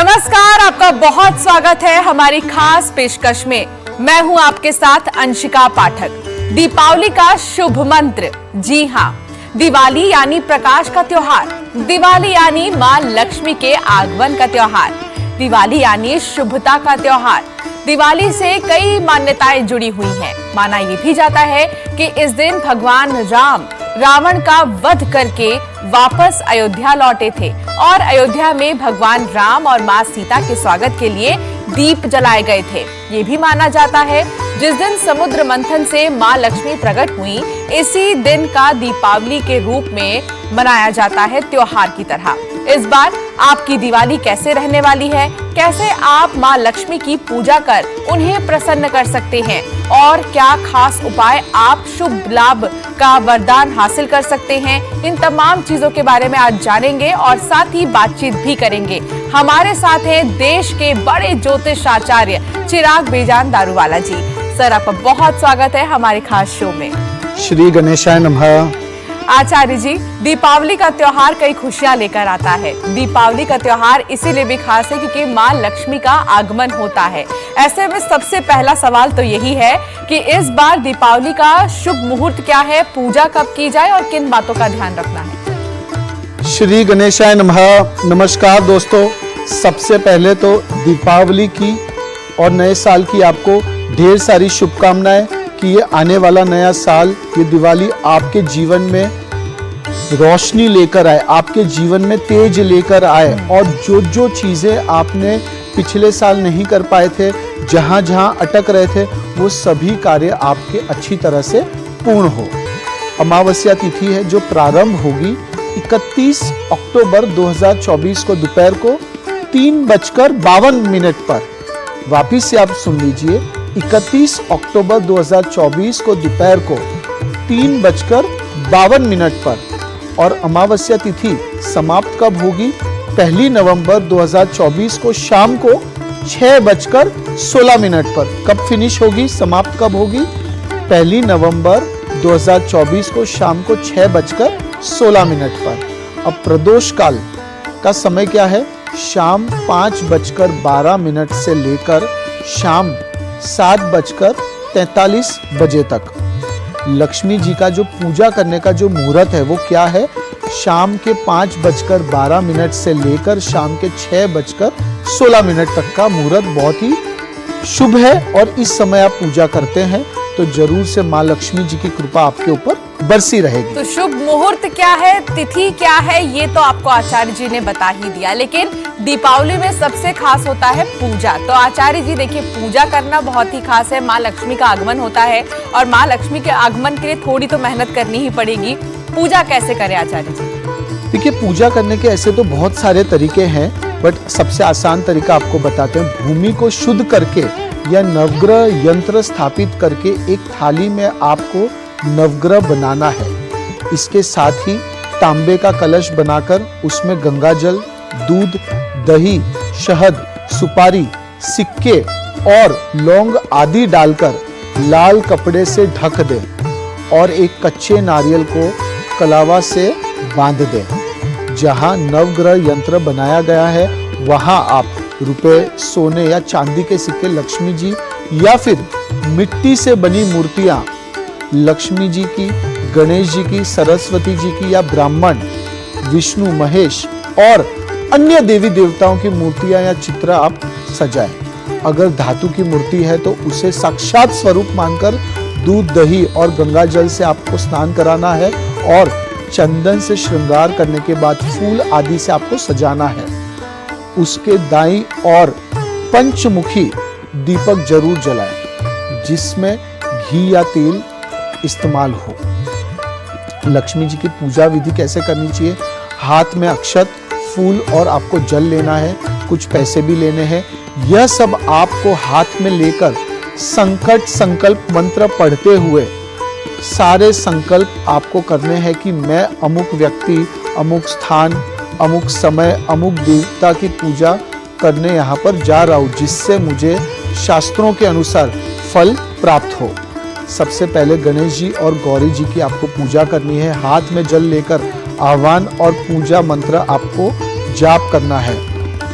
नमस्कार, आपका बहुत स्वागत है हमारी खास पेशकश में। मैं हूं आपके साथ अंशिका पाठक। दीपावली का शुभ मंत्र, जी हां, दिवाली यानी प्रकाश का त्योहार, दिवाली यानी मां लक्ष्मी के आगमन का त्योहार, दिवाली यानी शुभता का त्योहार। दिवाली से कई मान्यताएं जुड़ी हुई हैं। माना यह भी जाता है कि इस दिन भगवान राम रावण का वध करके वापस अयोध्या लौटे थे और अयोध्या में भगवान राम और मां सीता के स्वागत के लिए दीप जलाए गए थे। ये भी माना जाता है जिस दिन समुद्र मंथन से मां लक्ष्मी प्रकट हुई, इसी दिन का दीपावली के रूप में मनाया जाता है त्योहार की तरह। इस बार आपकी दिवाली कैसे रहने वाली है, कैसे आप मां लक्ष्मी की पूजा कर उन्हें प्रसन्न कर सकते हैं और क्या खास उपाय आप शुभ लाभ का वरदान हासिल कर सकते हैं, इन तमाम चीजों के बारे में आज जानेंगे और साथ ही बातचीत भी करेंगे। हमारे साथ हैं देश के बड़े ज्योतिष आचार्य चिराग बेजान दारूवाला जी। सर, आपका बहुत स्वागत है हमारे खास शो में। श्री गणेशाय नमः। आचार्य जी, दीपावली का त्योहार कई खुशियां लेकर आता है। दीपावली का त्योहार इसीलिए भी खास है क्योंकि मां लक्ष्मी का आगमन होता है। ऐसे में सबसे पहला सवाल तो यही है कि इस बार दीपावली का शुभ मुहूर्त क्या है, पूजा कब की जाए और किन बातों का ध्यान रखना है? श्री गणेशाय नमः। नमस्कार दोस्तों, सबसे पहले तो दीपावली की और नए साल की आपको ढेर सारी शुभकामनाएं कि ये आने वाला नया साल, ये दिवाली आपके जीवन में रोशनी लेकर आए, आपके जीवन में तेज लेकर आए और जो जो चीजें आपने पिछले साल नहीं कर पाए थे, जहां जहां अटक रहे थे, वो सभी कार्य आपके अच्छी तरह से पूर्ण हो। अमावस्या तिथि है जो प्रारंभ होगी 31 अक्टूबर 2024 को दोपहर को 3:52 पर। वापिस से आप सुन लीजिए, 31 अक्टूबर 2024 को दोपहर को 3:52 पर। और अमावस्या तिथि समाप्त कब होगी? 1 नवंबर 2024 को शाम को 6:16 पर। कब फिनिश होगी, समाप्त कब होगी? 1 नवंबर 2024 को शाम को 6:16 पर। अब प्रदोष काल का समय क्या है? शाम 5:12 से लेकर शाम 7:43 बजे तक। लक्ष्मी जी का जो पूजा करने का जो मुहूर्त है वो क्या है? शाम के 5:12 से लेकर शाम के 6:16 तक का मुहूर्त बहुत ही शुभ है और इस समय आप पूजा करते हैं तो जरूर से मां लक्ष्मी जी की कृपा आपके ऊपर बरसी रहेगी। तो शुभ मुहूर्त क्या है, तिथि क्या है, ये तो आपको आचार्य जी ने बता ही दिया, लेकिन दीपावली में सबसे खास होता है पूजा। तो आचार्य जी देखिए, पूजा करना बहुत ही खास है। मां लक्ष्मी का आगमन होता है और मां लक्ष्मी के आगमन के लिए थोड़ी तो मेहनत करनी ही पड़ेगी। पूजा कैसे करें आचार्य जी? देखिए, पूजा करने के ऐसे तो बहुत सारे तरीके हैं, बट सबसे आसान तरीका आपको बताते हैं। भूमि को शुद्ध करके या नवग्रह यंत्र स्थापित करके एक थाली में आपको नवग्रह बनाना है। इसके साथ ही तांबे का कलश बनाकर उसमें गंगा जल, दूध, दही, शहद, सुपारी, सिक्के और लौंग आदि डालकर लाल कपड़े से ढक दें और एक कच्चे नारियल को कलावा से बांध दें। जहां नवग्रह यंत्र बनाया गया है वहां आप रुपए, सोने या चांदी के सिक्के, लक्ष्मी जी या फिर मिट्टी से बनी मूर्तियां लक्ष्मी जी की, गणेश जी की, सरस्वती जी की या ब्राह्मण, विष्णु, महेश और अन्य देवी देवताओं की मूर्तियां या चित्र आप सजाएं। अगर धातु की मूर्ति है तो उसे साक्षात स्वरूप मानकर दूध, दही और गंगा जल से आपको स्नान कराना है और चंदन से श्रृंगार करने के बाद फूल आदि से आपको सजाना है। उसके दाईं और पंचमुखी दीपक जरूर जलाएं जिसमें घी या तेल इस्तेमाल हो। लक्ष्मी जी की पूजा विधि कैसे करनी चाहिए? हाथ में अक्षत, फूल और आपको जल लेना है, कुछ पैसे भी लेने हैं। यह सब आपको हाथ में लेकर संकट संकल्प मंत्र पढ़ते हुए सारे संकल्प आपको करने हैं कि मैं अमुक व्यक्ति, अमुक स्थान, अमुक समय, अमुक देवता की पूजा करने यहाँ पर जा रहा हूँ, जिससे मुझे शास्त्रों के अनुसार फल प्राप्त हो। सबसे पहले गणेश जी और गौरी जी की आपको पूजा करनी है। हाथ में जल लेकर आह्वान और पूजा मंत्र आपको जाप करना है।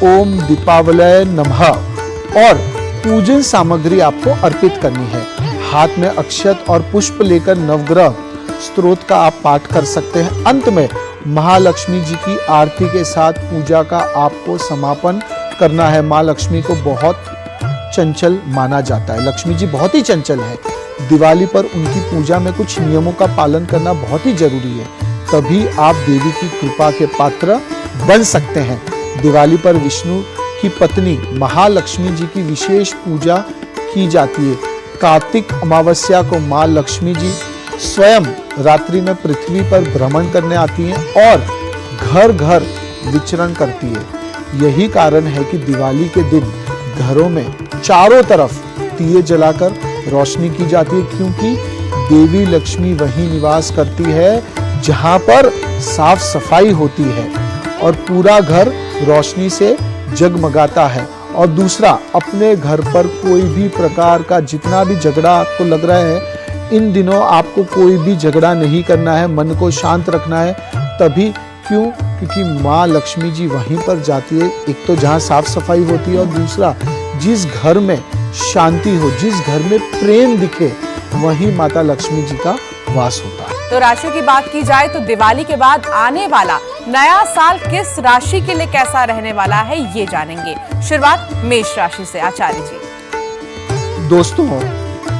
ओम दीपावलय नमः और पूजन सामग्री आपको अर्पित करनी है। हाथ में अक्षत और पुष्प लेकर नवग्रह स्तोत्र का आप पाठ कर सकते हैं। अंत में महालक्ष्मी जी की आरती के साथ पूजा का आपको समापन करना है। माँ लक्ष्मी को बहुत चंचल माना जाता है। लक्ष्मी जी बहुत ही चंचल है। दिवाली पर उनकी पूजा में कुछ नियमों का पालन करना बहुत ही जरूरी है, तभी आप देवी की कृपा के पात्र बन सकते हैं। दिवाली पर विष्णु की पत्नी महालक्ष्मी जी की विशेष पूजा की जाती है। कार्तिक अमावस्या को माँ लक्ष्मी जी स्वयं रात्रि में पृथ्वी पर भ्रमण करने आती हैं और घर घर विचरण करती है। यही कारण है कि दिवाली के दिन घरों में चारों तरफ दिए जलाकर रोशनी की जाती है, क्योंकि देवी लक्ष्मी वहीं निवास करती है जहां पर साफ सफाई होती है और पूरा घर रोशनी से जगमगाता है। और दूसरा, अपने घर पर कोई भी प्रकार का जितना भी झगड़ा आपको लग रहा है, इन दिनों आपको कोई भी झगड़ा नहीं करना है, मन को शांत रखना है। तभी क्यों? क्योंकि माँ लक्ष्मी जी वहीं पर जाती है, एक तो जहाँ साफ सफाई होती है और दूसरा जिस घर में शांति हो, जिस घर में प्रेम दिखे, वहीं माता लक्ष्मी जी का वास होता है। तो राशियों की बात की जाए तो दिवाली के बाद आने वाला नया साल किस राशि के लिए कैसा रहने वाला है, ये जानेंगे। शुरुआत मेष राशि से, आचार्य जी। दोस्तों,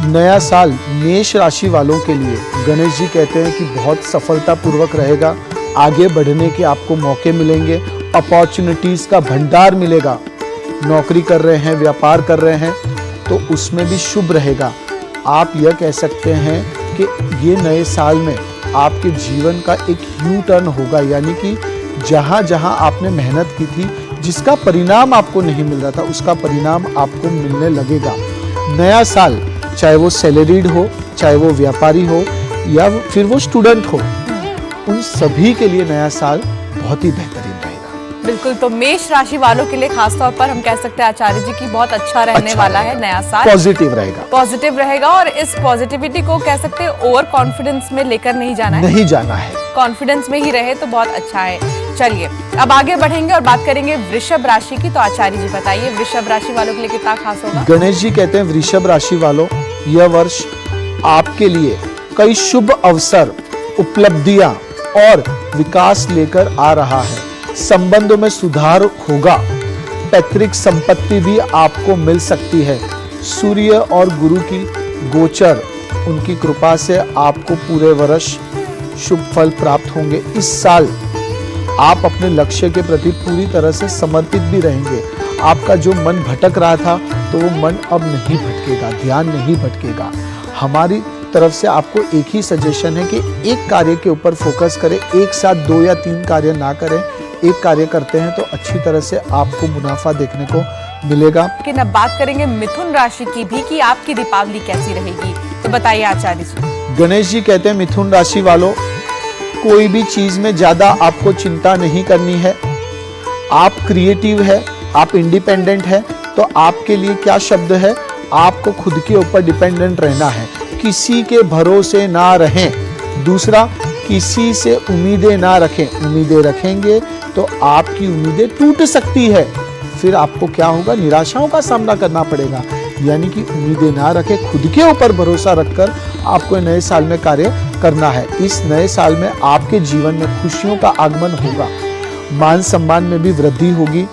नया साल मेष राशि वालों के लिए गणेश जी कहते हैं कि बहुत सफलतापूर्वक रहेगा। आगे बढ़ने के आपको मौके मिलेंगे, अपॉर्चुनिटीज का भंडार मिलेगा। नौकरी कर रहे हैं, व्यापार कर रहे हैं, तो उसमें भी शुभ रहेगा। आप यह कह सकते हैं कि ये नए साल में आपके जीवन का एक यू टर्न होगा, यानी कि जहाँ जहाँ आपने मेहनत की थी, जिसका परिणाम आपको नहीं मिल रहा था, उसका परिणाम आपको मिलने लगेगा। नया साल चाहे वो सैलरीड हो, चाहे वो व्यापारी हो या फिर वो स्टूडेंट हो, उन सभी के लिए नया साल बहुत ही बेहतरीन रहेगा। बिल्कुल, तो मेष राशि वालों के लिए खासतौर पर हम कह सकते हैं आचार्य जी की बहुत अच्छा रहने वाला है नया साल। पॉजिटिव रहेगा, पॉजिटिव रहेगा। और इस पॉजिटिविटी को कह सकते हैं ओवर कॉन्फिडेंस में लेकर नहीं जाना है, नहीं जाना है, कॉन्फिडेंस में ही रहे तो बहुत अच्छा है। चलिए अब आगे बढ़ेंगे और बात करेंगे वृषभ राशि की। तो आचार्य जी बताइए, वृषभ राशि वालों के लिए कितना खास होगा? गणेश जी कहते हैं वृषभ राशि वालों, यह वर्ष आपके लिए कई शुभ अवसर, उपलब्धियां और विकास लेकर आ रहा है। संबंधों में सुधार होगा। पैतृक संपत्ति भी आपको मिल सकती है। सूर्य और गुरु की गोचर, उनकी कृपा से आपको पूरे वर्ष शुभ फल प्राप्त होंगे। इस साल आप अपने लक्ष्य के प्रति पूरी तरह से समर्पित भी रहेंगे। आपका जो मन भटक रहा था, तो वो मन अब नहीं भटकेगा, ध्यान नहीं भटकेगा। हमारी तरफ से आपको एक ही सजेशन है कि एक कार्य के ऊपर फोकस करें, एक साथ 2 या 3 कार्य ना करें। एक कार्य करते हैं तो अच्छी तरह से आपको मुनाफा देखने को मिलेगा। लेकिन अब बात करेंगे मिथुन राशि की भी कि आपकी दीपावली कैसी रहेगी। तो बताइए आचार्य जी। गणेश जी कहते हैं मिथुन राशि वालों, कोई भी चीज में ज्यादा आपको चिंता नहीं करनी है। आप क्रिएटिव है, आप इंडिपेंडेंट है, तो आपके लिए क्या शब्द है, आपको खुद के ऊपर डिपेंडेंट रहना है। किसी के भरोसे ना रहें। दूसरा, किसी से उम्मीदें ना रखें। उम्मीदें रखेंगे तो आपकी उम्मीदें टूट सकती है, फिर आपको क्या होगा, निराशाओं का सामना करना पड़ेगा। यानी कि उम्मीदें ना रखें, खुद के ऊपर भरोसा रखकर आपको नए साल में कार्य करना है। इस नए साल में आपके जीवन में खुशियों का आगमन होगा, मान सम्मान में भी वृद्धि होगी।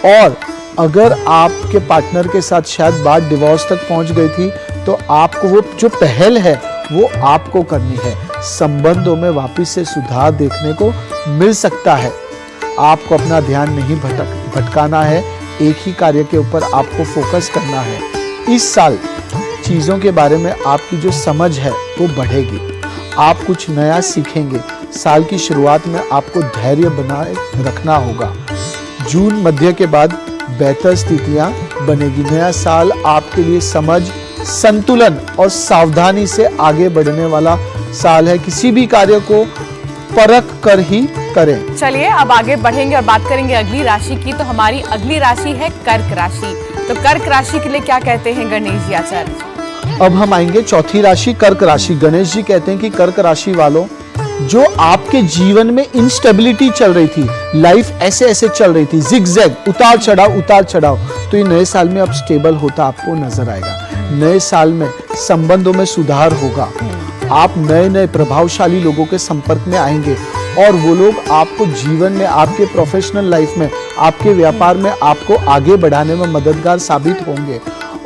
और अगर आपके पार्टनर के साथ शायद बात डिवोर्स तक पहुंच गई थी, तो आपको वो जो पहल है वो आपको करनी है। संबंधों में वापस से सुधार देखने को मिल सकता है। आपको अपना ध्यान नहीं भटकाना है, एक ही कार्य के ऊपर आपको फोकस करना है। इस साल चीज़ों के बारे में आपकी जो समझ है वो बढ़ेगी। आप कुछ नया सीखेंगे। साल की शुरुआत में आपको धैर्य बनाए रखना होगा। जून मध्य के बाद बेहतर स्थितियां बनेगी। नया साल आपके लिए समझ, संतुलन और सावधानी से आगे बढ़ने वाला साल है। किसी भी कार्य को परख कर ही करें। चलिए अब आगे बढ़ेंगे और बात करेंगे अगली राशि की। तो हमारी अगली राशि है कर्क राशि। तो कर्क राशि के लिए क्या कहते हैं गणेश जी आचार्य? अब हम आएंगे चौथी राशि, कर्क राशि। गणेश जी कहते हैं कि कर्क राशि वालों, जो आपके जीवन में इंस्टेबिलिटी चल रही थी, लाइफ ऐसे ऐसे चल रही थी, जिगजैग, उतार चढ़ाव, तो ये नए साल में अब स्टेबल होता आपको नजर आएगा। नए साल में संबंधों में सुधार होगा, आप नए नए प्रभावशाली लोगों के संपर्क में आएंगे और वो लोग आपको जीवन में, आपके प्रोफेशनल लाइफ में, आपके व्यापार में आपको आगे बढ़ाने में मददगार साबित होंगे।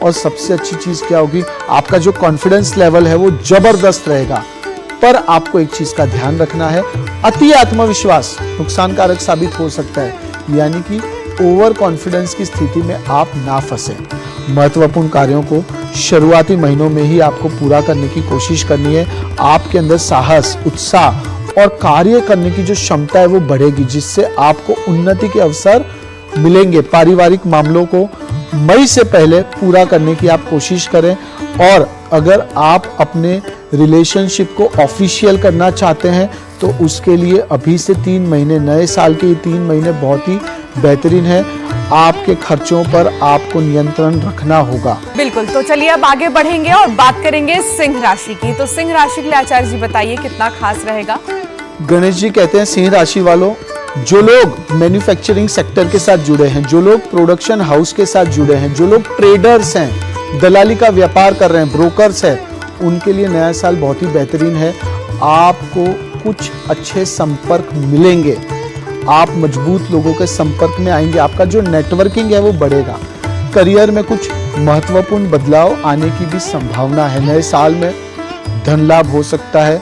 और सबसे अच्छी चीज क्या होगी, आपका जो कॉन्फिडेंस लेवल है वो जबरदस्त रहेगा। पर आपको एक चीज का ध्यान रखना है, अति आत्मविश्वास नुकसानकारक साबित हो सकता है, यानी कि ओवर कॉन्फिडेंस की स्थिति में आप ना फंसे। महत्वपूर्ण कार्यों को शुरुआती महीनों में ही आपको पूरा करने की कोशिश करनी है। आपके अंदर साहस, उत्साह और कार्य करने की जो क्षमता है वो बढ़ेगी, जिससे आपको उन्नति के अवसर मिलेंगे। पारिवारिक मामलों को मई से पहले पूरा करने की आप कोशिश करें। और अगर आप अपने रिलेशनशिप को ऑफिशियल करना चाहते हैं तो उसके लिए अभी से 3 महीने, नए साल के ये 3 महीने बहुत ही बेहतरीन है। आपके खर्चों पर आपको नियंत्रण रखना होगा। बिल्कुल, तो चलिए अब आगे बढ़ेंगे और बात करेंगे सिंह राशि की। तो सिंह राशि के लिए आचार्य जी बताइए कितना खास रहेगा। गणेश जी कहते हैं, सिंह राशि वालों, जो लोग मैन्युफैक्चरिंग सेक्टर के साथ जुड़े हैं, जो लोग प्रोडक्शन हाउस के साथ जुड़े हैं, जो लोग ट्रेडर्स हैं, दलाली का व्यापार कर रहे हैं, ब्रोकर्स हैं, उनके लिए नया साल बहुत ही बेहतरीन है। आपको कुछ अच्छे संपर्क मिलेंगे, आप मजबूत लोगों के संपर्क में आएंगे, आपका जो नेटवर्किंग है वो बढ़ेगा। करियर में कुछ महत्वपूर्ण बदलाव आने की भी संभावना है। नए साल में धन लाभ हो सकता है,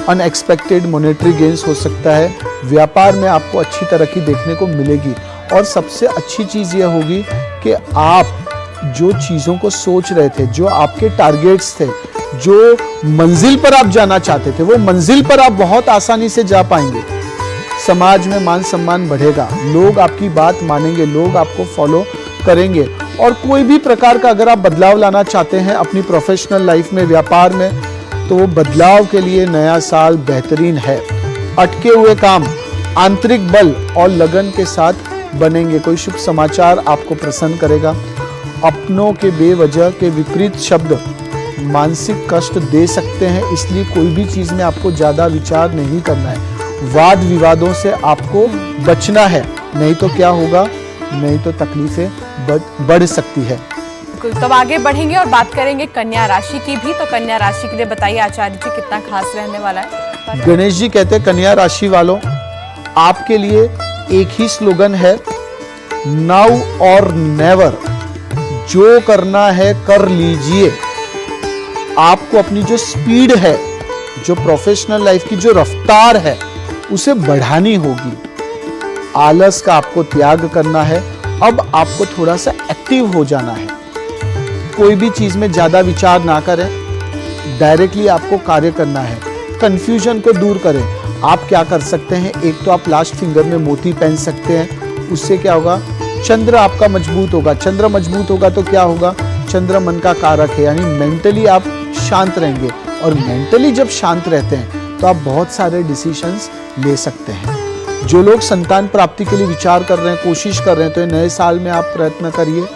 अनएक्सपेक्टेड मॉनेटरी गेन्स हो सकता है, व्यापार में आपको अच्छी तरक्की देखने को मिलेगी। और सबसे अच्छी चीज यह होगी कि आप जो चीजों को सोच रहे थे, जो आपके टारगेट्स थे, जो मंजिल पर आप जाना चाहते थे, वो मंजिल पर आप बहुत आसानी से जा पाएंगे। समाज में मान सम्मान बढ़ेगा, लोग आपकी बात मानेंगे, लोग आपको फॉलो करेंगे। और कोई भी प्रकार का अगर आप बदलाव लाना चाहते हैं अपनी प्रोफेशनल लाइफ में, व्यापार में, तो वो बदलाव के लिए नया साल बेहतरीन है। अटके हुए काम आंतरिक बल और लगन के साथ बनेंगे। कोई शुभ समाचार आपको प्रसन्न करेगा। अपनों के बेवजह के विपरीत शब्द मानसिक कष्ट दे सकते हैं, इसलिए कोई भी चीज में आपको ज्यादा विचार नहीं करना है। वाद विवादों से आपको बचना है, नहीं तो क्या होगा, नहीं तो तकलीफें बढ़ सकती है। बिल्कुल, तब आगे बढ़ेंगे और बात करेंगे कन्या राशि की भी। तो कन्या राशि के लिए बताइए आचार्य जी कितना खास रहने वाला है। गणेश जी कहते हैं, कन्या राशि वालों, आपके लिए एक ही स्लोगन है, नाउ और नेवर। जो करना है कर लीजिए। आपको अपनी जो स्पीड है, जो प्रोफेशनल लाइफ की जो रफ्तार है, उसे बढ़ानी होगी। आलस का आपको त्याग करना है। अब आपको थोड़ा सा एक्टिव हो जाना है। कोई भी चीज में ज्यादा विचार ना करें, डायरेक्टली आपको कार्य करना है। कंफ्यूजन को दूर करें। आप क्या कर सकते हैं, एक तो आप लास्ट फिंगर में मोती पहन सकते हैं, उससे क्या होगा, चंद्र आपका मजबूत होगा। चंद्र मजबूत होगा तो क्या होगा, चंद्र मन का कारक है, यानी मेंटली आप शांत रहेंगे। और मेंटली जब शांत रहते हैं तो आप बहुत सारे डिसीजंस ले सकते हैं। जो लोग संतान प्राप्ति के लिए विचार कर रहे हैं, कोशिश कर रहे हैं, तो नए साल में आप प्रयत्न करिए।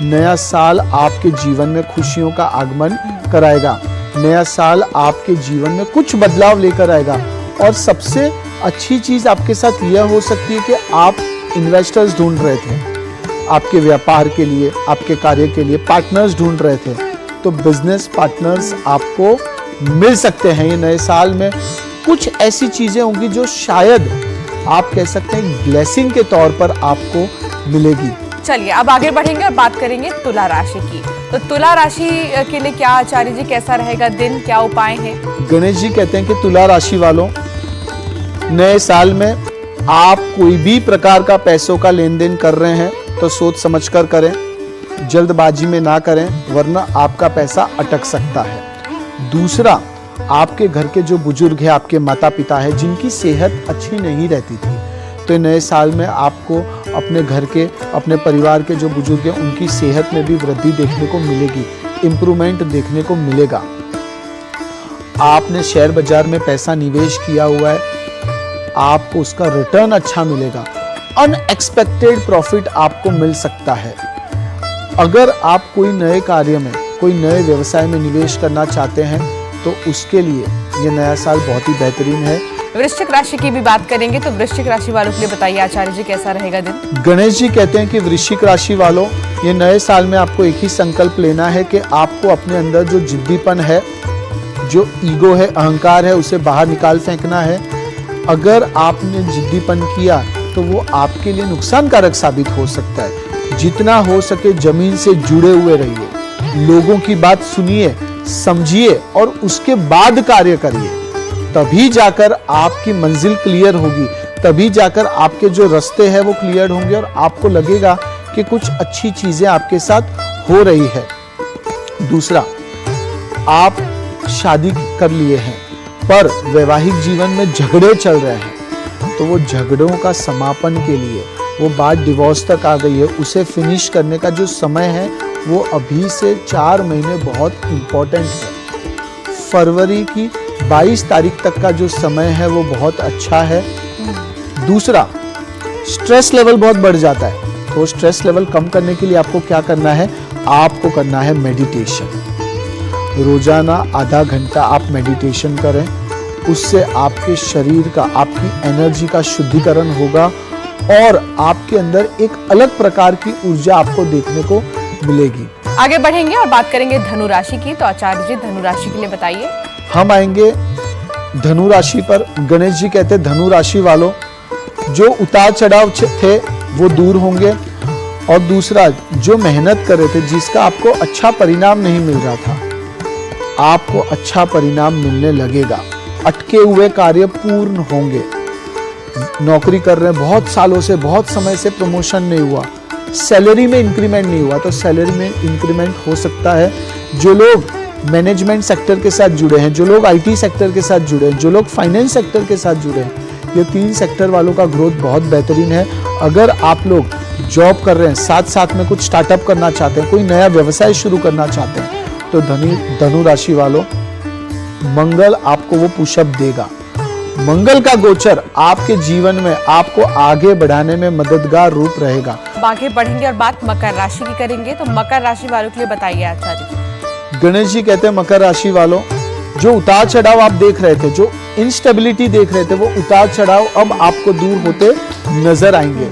नया साल आपके जीवन में खुशियों का आगमन कराएगा। नया साल आपके जीवन में कुछ बदलाव लेकर आएगा। और सबसे अच्छी चीज आपके साथ यह हो सकती है कि आप इन्वेस्टर्स ढूंढ रहे थे, आपके व्यापार के लिए, आपके कार्य के लिए पार्टनर्स ढूंढ रहे थे, तो बिजनेस पार्टनर्स आपको मिल सकते हैं। ये नए साल में कुछ ऐसी चीजें होंगी जो शायद आप कह सकते हैं ब्लेसिंग के तौर पर आपको मिलेगी। चलिए अब आगे बढ़ेंगे और बात करेंगे तुला राशि की। तो तुला राशि के लिए क्या आचार्य जी कैसा रहेगा दिन, क्या उपाय हैं? गणेश जी कहते हैं कि तुला राशि वालों, नए साल में आप कोई भी प्रकार का पैसों का लेन देन कर रहे हैं तो सोच समझकर करें, जल्दबाजी में ना करें, वरना आपका पैसा अटक सकता है। दूसरा, आपके घर के जो बुजुर्ग हैं, आपके माता पिता हैं, जिनकी सेहत अच्छी नहीं रहती थी, तो नए साल में आपको अपने घर के, अपने परिवार के जो बुजुर्ग हैं, उनकी सेहत में भी वृद्धि देखने को मिलेगी, इम्प्रूवमेंट देखने को मिलेगा। आपने शेयर बाजार में पैसा निवेश किया हुआ है, आपको उसका रिटर्न अच्छा मिलेगा। अनएक्सपेक्टेड प्रॉफिट आपको मिल सकता है। अगर आप कोई नए कार्य में, कोई नए व्यवसाय में निवेश करना चाहते हैं तो उसके लिए ये नया साल बहुत ही बेहतरीन है। वृश्चिक राशि की भी बात करेंगे तो वृश्चिक राशि वालों के लिए बताइए आचार्य जी कैसा रहेगा दिन। गणेश जी कहते हैं कि वृश्चिक राशि वालों, ये नए साल में आपको एक ही संकल्प लेना है कि आपको अपने अंदर जो जिद्दीपन है, जो ईगो है, अहंकार है, उसे बाहर निकाल फेंकना है। अगर आपने जिद्दीपन किया तो वो आपके लिए नुकसानकारक साबित हो सकता है। जितना हो सके जमीन से जुड़े हुए रहिए, लोगों की बात सुनिए, समझिए और उसके बाद कार्य करिए। तभी जाकर आपकी मंजिल क्लियर होगी, तभी जाकर आपके जो रास्ते हैं वो क्लियर होंगे और आपको लगेगा कि कुछ अच्छी चीजें आपके साथ हो रही है। दूसरा, आप शादी कर लिए हैं पर वैवाहिक जीवन में झगड़े चल रहे हैं, तो वो झगड़ों का समापन के लिए, वो बात डिवोर्स तक आ गई है, उसे फिनिश करने का जो समय है वो अभी से 4 महीने बहुत इंपॉर्टेंट है। फरवरी की 22 तारीख तक का जो समय है वो बहुत अच्छा है। दूसरा, स्ट्रेस लेवल बहुत बढ़ जाता है, तो स्ट्रेस लेवल कम करने के लिए आपको क्या करना है? आपको करना है मेडिटेशन। रोजाना आधा घंटा आप मेडिटेशन करें, उससे आपके शरीर का, आपकी एनर्जी का शुद्धिकरण होगा और आपके अंदर एक अलग प्रकार की ऊर्जा आपको देखने को मिलेगी। आगे बढ़ेंगे और बात करेंगे धनु राशि की, तो आचार्य जी धनु राशि के लिए बताइए। हम आएंगे धनु राशि पर। गणेश जी कहते हैं धनु राशि वालों, जो उतार चढ़ाव थे वो दूर होंगे और दूसरा, जो मेहनत कर रहे थे, जिसका आपको अच्छा परिणाम नहीं मिल रहा था, आपको अच्छा परिणाम मिलने लगेगा। अटके हुए कार्य पूर्ण होंगे। नौकरी कर रहे हैं बहुत सालों से, बहुत समय से प्रमोशन नहीं हुआ, सैलरी में इंक्रीमेंट नहीं हुआ, तो सैलरी में इंक्रीमेंट हो सकता है। जो लोग मैनेजमेंट सेक्टर के साथ जुड़े हैं, जो लोग आईटी सेक्टर के साथ जुड़े हैं, जो लोग फाइनेंस सेक्टर के साथ जुड़े हैं, ये 3 सेक्टर वालों का ग्रोथ बहुत बेहतरीन है। अगर आप लोग जॉब कर रहे हैं, साथ साथ में कुछ स्टार्टअप करना चाहते हैं, कोई नया व्यवसाय शुरू करना चाहते हैं, तो धनु राशि वालों, मंगल आपको वो पुशअप देगा। मंगल का गोचर आपके जीवन में आपको आगे बढ़ाने में मददगार रूप रहेगा। आगे बढ़ेंगे और बात मकर राशि की करेंगे, तो मकर राशि वालों के लिए बताइए आचार्य। गणेश जी कहते हैं मकर राशि वालों, जो उतार चढ़ाव आप देख रहे थे, जो इंस्टेबिलिटी देख रहे थे, वो उतार चढ़ाव अब आपको दूर होते नजर आएंगे।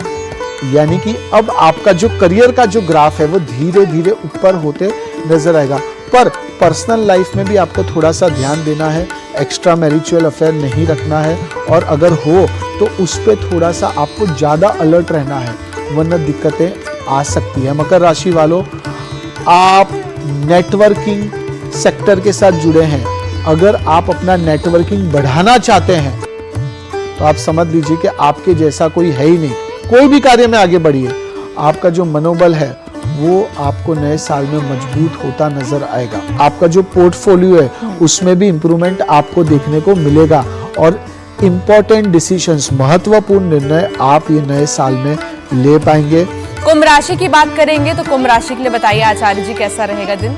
यानी कि अब आपका जो करियर का जो ग्राफ है वो धीरे धीरे ऊपर होते नजर आएगा। पर पर्सनल लाइफ में भी आपको थोड़ा सा ध्यान देना है, एक्स्ट्रा मैरिचुअल अफेयर नहीं रखना है, और अगर हो तो उस पर थोड़ा सा आपको ज़्यादा अलर्ट रहना है, वरना दिक्कतें आ सकती है। मकर राशि वालों, आप नेटवर्किंग सेक्टर के साथ जुड़े हैं, अगर आप अपना नेटवर्किंग बढ़ाना चाहते हैं तो आप समझ लीजिए कि आपके जैसा कोई है ही नहीं। कोई भी कार्य में आगे बढ़िए, आपका जो मनोबल है वो आपको नए साल में मजबूत होता नजर आएगा। आपका जो पोर्टफोलियो है उसमें भी इंप्रूवमेंट आपको देखने को मिलेगा और इम्पोर्टेंट डिसीजंस, महत्वपूर्ण निर्णय आप ये नए साल में ले पाएंगे। कुंभ राशि की बात करेंगे, तो कुंभ राशि के लिए बताइए आचार्य जी कैसा रहेगा दिन।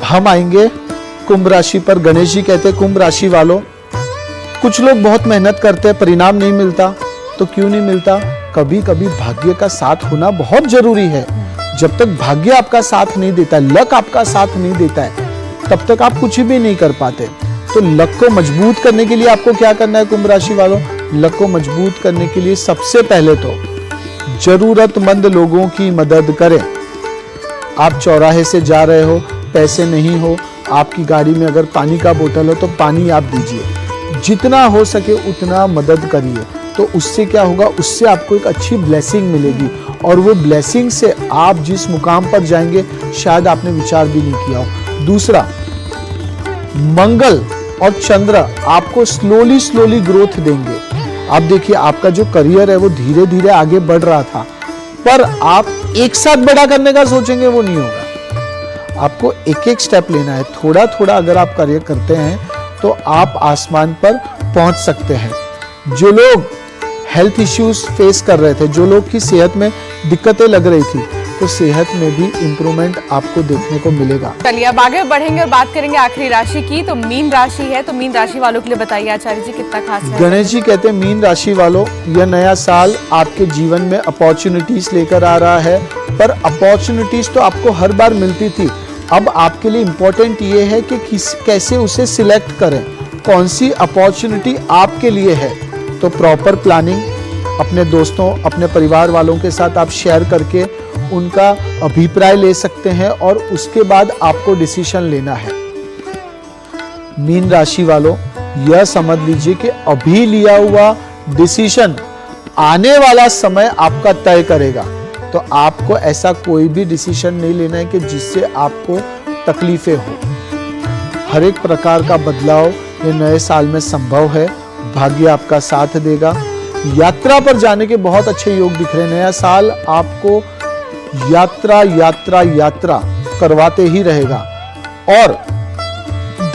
हम आएंगे कुंभ राशि पर। गणेश जी कहते हैं कुंभ राशि वालों, कुछ लोग बहुत मेहनत करते हैं, परिणाम नहीं मिलता, तो क्यों नहीं मिलता? कभी कभी भाग्य का साथ होना बहुत जरूरी है। जब तक भाग्य आपका साथ नहीं देता, लक आपका साथ नहीं देता है, तब तक आप कुछ भी नहीं कर पाते। तो लक को मजबूत करने के लिए आपको क्या करना है कुंभ राशि वालों? लक को मजबूत करने के लिए सबसे पहले तो जरूरतमंद लोगों की मदद करें। आप चौराहे से जा रहे हो, पैसे नहीं हो, आपकी गाड़ी में अगर पानी का बोतल हो तो पानी आप दीजिए। जितना हो सके उतना मदद करिए, तो उससे क्या होगा? उससे आपको एक अच्छी ब्लेसिंग मिलेगी और वो ब्लेसिंग से आप जिस मुकाम पर जाएंगे शायद आपने विचार भी नहीं किया हो। दूसरा, मंगल और चंद्र आपको स्लोली ग्रोथ देंगे। आप देखिए, आपका जो करियर है वो धीरे धीरे आगे बढ़ रहा था, पर आप एक साथ बड़ा करने का सोचेंगे वो नहीं होगा। आपको एक एक स्टेप लेना है, थोड़ा थोड़ा अगर आप कार्य करते हैं तो आप आसमान पर पहुंच सकते हैं। जो लोग हेल्थ इश्यूज फेस कर रहे थे, जो लोग की सेहत में दिक्कतें लग रही थी, तो सेहत में भी इंप्रूवमेंट आपको देखने को मिलेगा। चलिए अब आगे बढ़ेंगे और बात करेंगे आखिरी राशि की, तो मीन राशि है, तो मीन राशि वालों के लिए बताइए आचार्य जी कितना खास है। गणेश जी कहते हैं मीन राशि वालों, यह नया साल आपके जीवन में अपॉर्चुनिटीज लेकर आ रहा है, पर अपॉर्चुनिटीज तो आपको हर बार मिलती थी, अब आपके लिए इम्पोर्टेंट ये है कि कैसे उसे सिलेक्ट करें, कौन सी अपॉर्चुनिटी आपके लिए है। तो प्रॉपर प्लानिंग अपने दोस्तों, अपने परिवार वालों के साथ आप शेयर करके उनका अभिप्राय ले सकते हैं और उसके बाद आपको डिसीजन लेना है। मीन राशि वालों, यह समझ लीजिए कि अभी लिया हुआ डिसीजन आने वाला समय आपका तय करेगा। तो आपको ऐसा कोई भी डिसीजन नहीं लेना है कि जिससे आपको तकलीफें हो। हर एक प्रकार का बदलाव ये नए साल में संभव है। भाग्य आपका साथ देगा। यात्रा पर जाने के बहुत अच्छे योग दिख रहे हैं। नया साल आपको यात्रा यात्रा यात्रा करवाते ही रहेगा और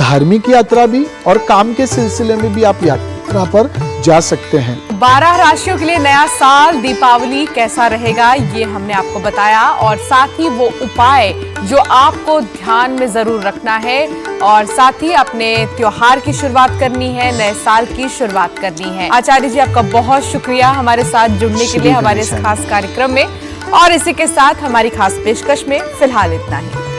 धार्मिक यात्रा भी और काम के सिलसिले में भी आप यात्रा पर जा सकते हैं। 12 राशियों के लिए नया साल दीपावली कैसा रहेगा ये हमने आपको बताया और साथ ही वो उपाय जो आपको ध्यान में जरूर रखना है और साथ ही अपने त्योहार की शुरुआत करनी है, नए साल की शुरुआत करनी है। आचार्य जी, आपका बहुत शुक्रिया हमारे साथ जुड़ने के लिए हमारे इस खास कार्यक्रम में। और इसी के साथ हमारी खास पेशकश में फिलहाल इतना ही।